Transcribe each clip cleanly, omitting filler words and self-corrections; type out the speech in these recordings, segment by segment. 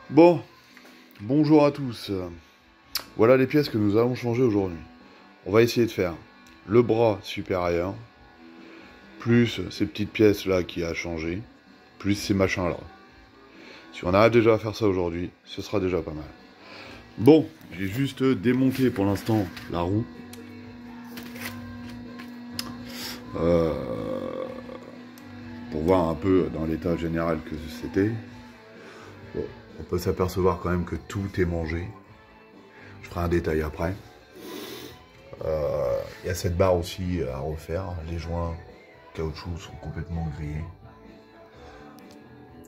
Bon, bonjour à tous. Voilà les pièces que nous allons changer aujourd'hui. On va essayer de faire le bras supérieur, plus ces petites pièces là qui a changé, plus ces machins là. Si on arrive déjà à faire ça aujourd'hui, ce sera déjà pas mal. Bon, j'ai juste démonté pour l'instant la roue. Pour voir un peu dans l'état général que c'était. Bon, on peut s'apercevoir quand même que tout est mangé. Je ferai un détail après. Il y a cette barre aussi à refaire. Les joints caoutchouc sont complètement grillés.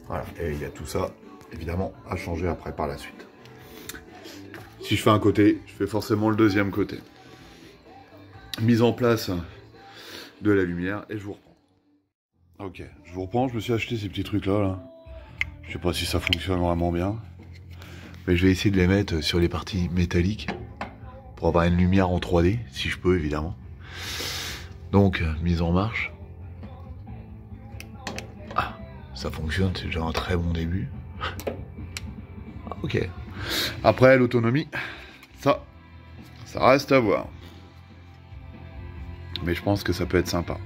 Voilà, et il y a tout ça, évidemment, à changer après par la suite. Si je fais un côté, je fais forcément le deuxième côté. Mise en place de la lumière, et je vous reprends. Ok, je vous reprends, je me suis acheté ces petits trucs là. Je sais pas si ça fonctionne vraiment bien. Mais je vais essayer de les mettre sur les parties métalliques pour avoir une lumière en 3D, si je peux évidemment. Donc, mise en marche. Ah, ça fonctionne, c'est déjà un très bon début. Ah, ok. Après, l'autonomie, ça reste à voir. Mais je pense que ça peut être sympa.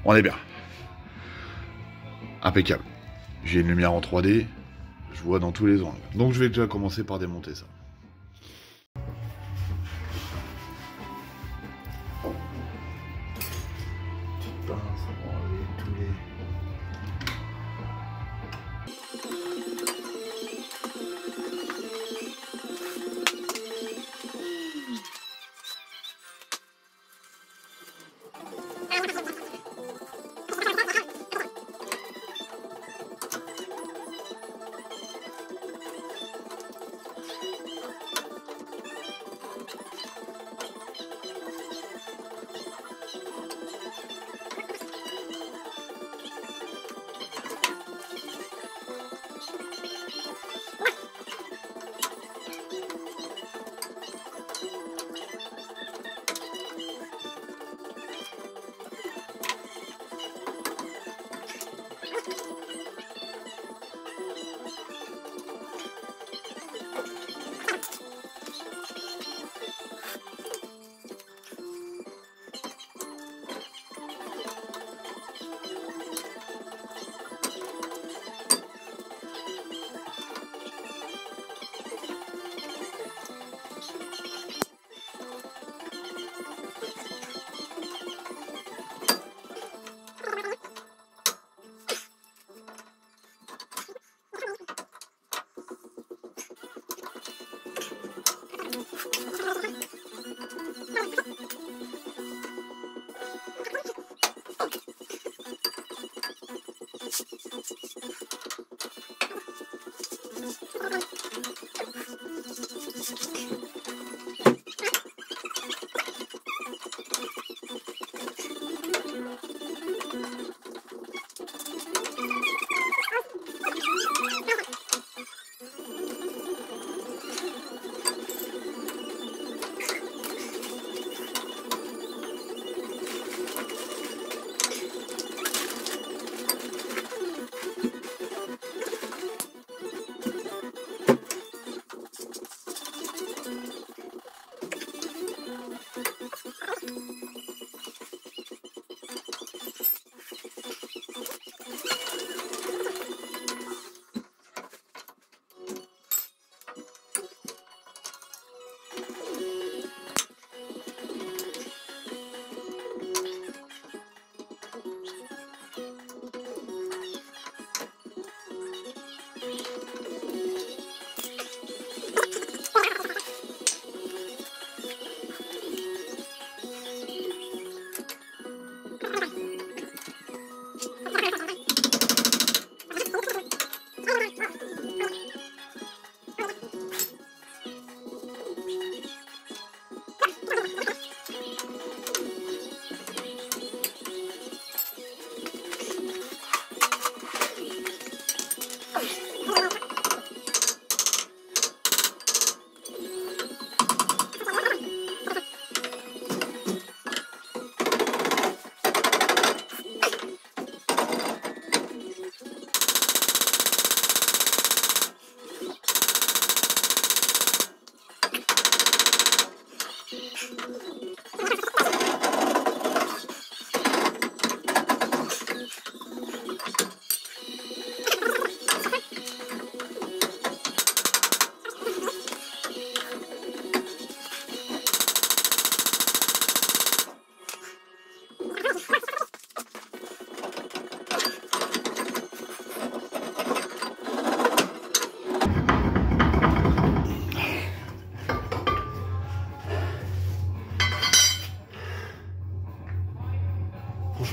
On est bien. Impeccable. J'ai une lumière en 3D, je vois dans tous les angles. Donc je vais déjà commencer par démonter ça. Petite pince pour enlever tous les...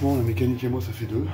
doucement, la mécanique et moi ça fait deux.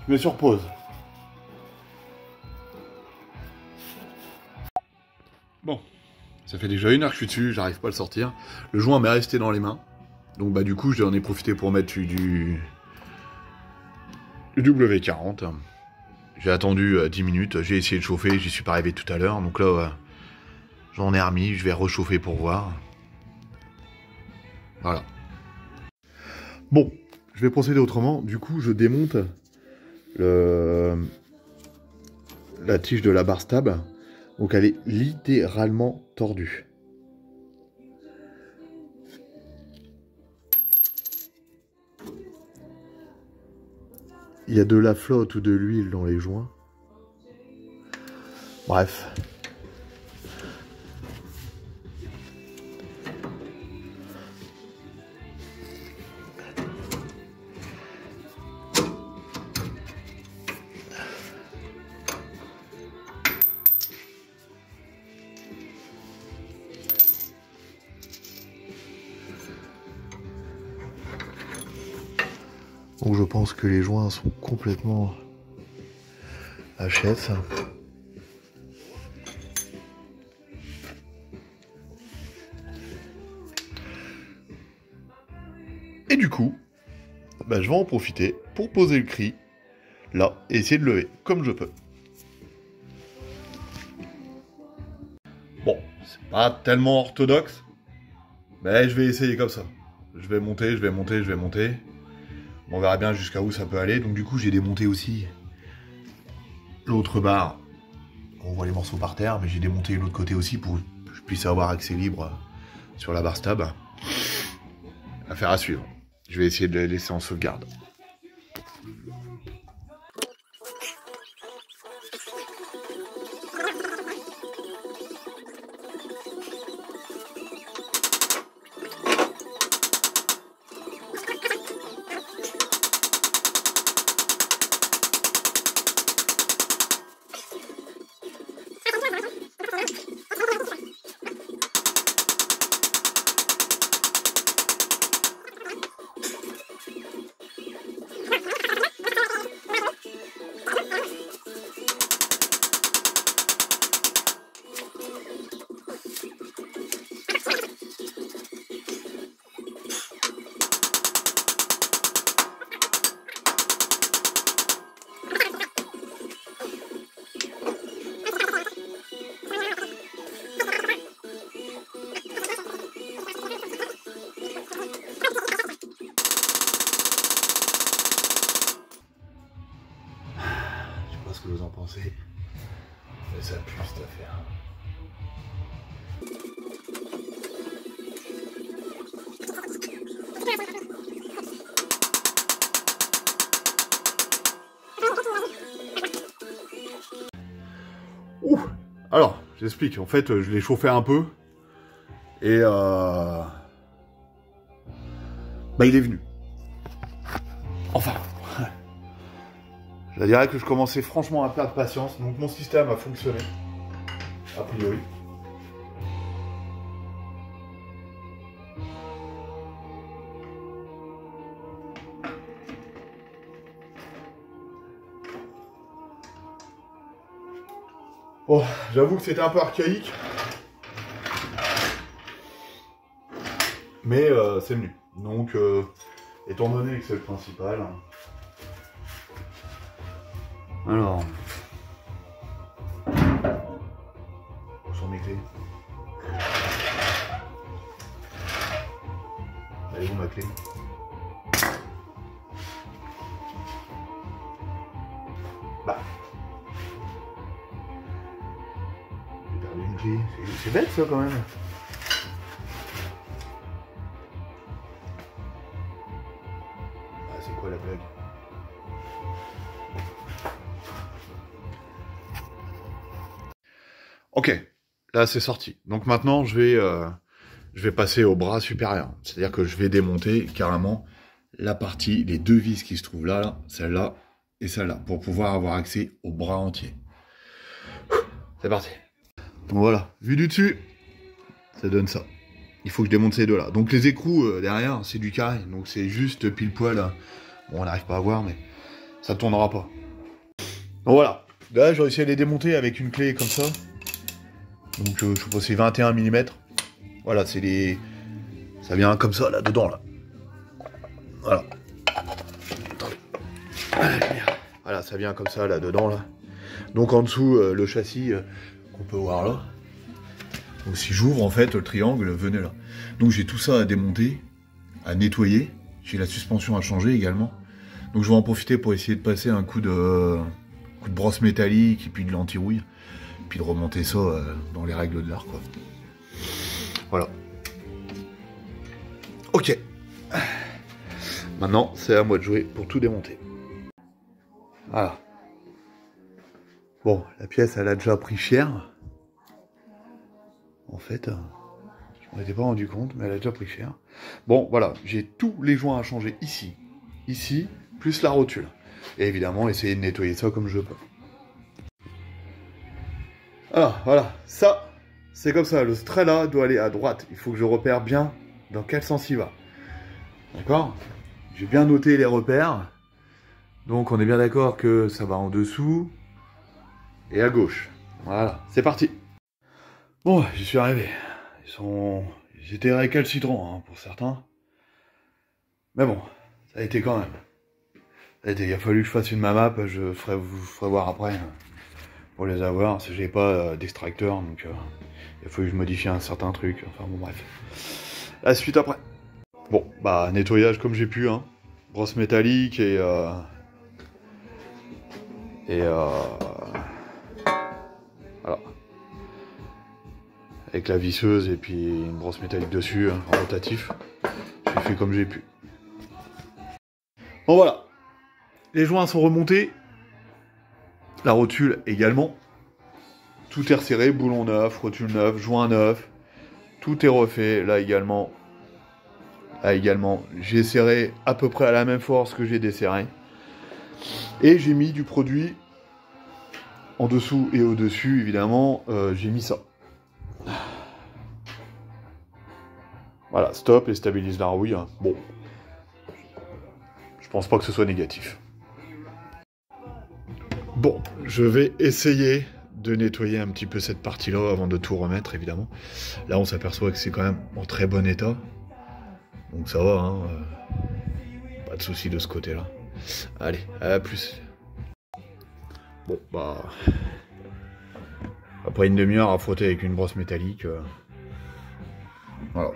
Je mets sur pause. Bon, ça fait déjà 1 heure que je suis dessus, j'arrive pas à le sortir. Le joint m'est resté dans les mains. Donc bah du coup j'en ai profité pour mettre du W40. J'ai attendu 10 minutes, j'ai essayé de chauffer, j'y suis pas arrivé tout à l'heure. Donc là j'en ai remis, je vais rechauffer pour voir. Voilà. Bon, je vais procéder autrement. Du coup je démonte la tige de la barre stable. Donc elle est littéralement tordue. Il y a de la flotte ou de l'huile dans les joints. Bref. Donc je pense que les joints sont complètement HS. Et du coup, bah, je vais en profiter pour poser le cri là et essayer de lever comme je peux. Bon, c'est pas tellement orthodoxe, mais je vais essayer comme ça. Je vais monter, je vais monter, je vais monter. On verra bien jusqu'à où ça peut aller. Donc du coup, j'ai démonté aussi l'autre barre. On voit les morceaux par terre, mais j'ai démonté l'autre côté aussi pour que je puisse avoir accès libre sur la barre stable. Affaire à suivre. Je vais essayer de la laisser en sauvegarde. Que vous en pensez, mais ça pue cette affaire. Ouh. Alors, j'explique. En fait, je l'ai chauffé un peu. Et bah, il est venu. Enfin. Je dirais que je commençais franchement à perdre patience. Donc mon système a fonctionné. A priori. Bon, j'avoue que c'était un peu archaïque. Mais c'est venu. Donc, étant donné que c'est le principal... Alors... Où sont mes clés? Elle est où ma clé? Bah... J'ai perdu une clé. C'est bête ça quand même. Ah, c'est quoi la blague? Ok, là c'est sorti. Donc maintenant je vais passer au bras supérieur. C'est-à-dire que je vais démonter carrément la partie, les deux vis qui se trouvent là, celle-là et celle-là, pour pouvoir avoir accès au bras entier. C'est parti. Donc voilà, vu du dessus, ça donne ça. Il faut que je démonte ces deux-là. Donc les écrous derrière, c'est du carré, donc c'est juste pile poil. Bon, on n'arrive pas à voir, mais ça tournera pas. Donc voilà, là j'ai réussi à les démonter avec une clé comme ça. Donc je sais pas, c'est 21 mm. Voilà, c'est les... Ça vient comme ça, là, dedans, là. Voilà. Attendez. Voilà, ça vient comme ça, là, dedans, là. Donc en dessous, le châssis qu'on peut voir là. Donc si j'ouvre, en fait, le triangle venait là. Donc j'ai tout ça à démonter, à nettoyer. J'ai la suspension à changer également. Donc je vais en profiter pour essayer de passer un coup de brosse métallique et puis de l'anti-rouille. Puis de remonter ça dans les règles de l'art, quoi. Voilà. Ok. Maintenant, c'est à moi de jouer pour tout démonter. Voilà. Bon, la pièce, elle a déjà pris cher. En fait, je m'en étais pas rendu compte, mais elle a déjà pris cher. Bon, voilà, j'ai tous les joints à changer ici. Ici, plus la rotule. Et évidemment, essayer de nettoyer ça comme je peux. Alors, voilà, ça, c'est comme ça. Le trait là doit aller à droite. Il faut que je repère bien dans quel sens il va. D'accord? J'ai bien noté les repères. Donc, on est bien d'accord que ça va en dessous et à gauche. Voilà, c'est parti. Bon, j'y suis arrivé. Ils étaient récalcitrants, hein, pour certains. Mais bon, ça a été quand même. Il a fallu que je fasse une mamap, je vous ferai voir après. Pour les avoir, parce que j'ai pas d'extracteur, donc il a fallu que je modifie un certain truc, enfin bon bref. La suite après. Bon, bah nettoyage comme j'ai pu, hein. Brosse métallique et voilà. Avec la visseuse et puis une brosse métallique dessus, hein, en rotatif. J'ai fait comme j'ai pu. Bon voilà. Les joints sont remontés. La rotule également. Tout est resserré, boulon neuf, rotule neuf, joint neuf. Tout est refait, là également. Là également. J'ai serré à peu près à la même force que j'ai desserré. Et j'ai mis du produit en dessous et au-dessus, évidemment. J'ai mis ça. Voilà, stop et stabilise la rouille. Bon. Je pense pas que ce soit négatif. Bon, je vais essayer de nettoyer un petit peu cette partie-là avant de tout remettre, évidemment. Là, on s'aperçoit que c'est quand même en très bon état. Donc ça va, hein. Pas de souci de ce côté-là. Allez, à plus. Bon, bah... Après une demi-heure à frotter avec une brosse métallique... Voilà.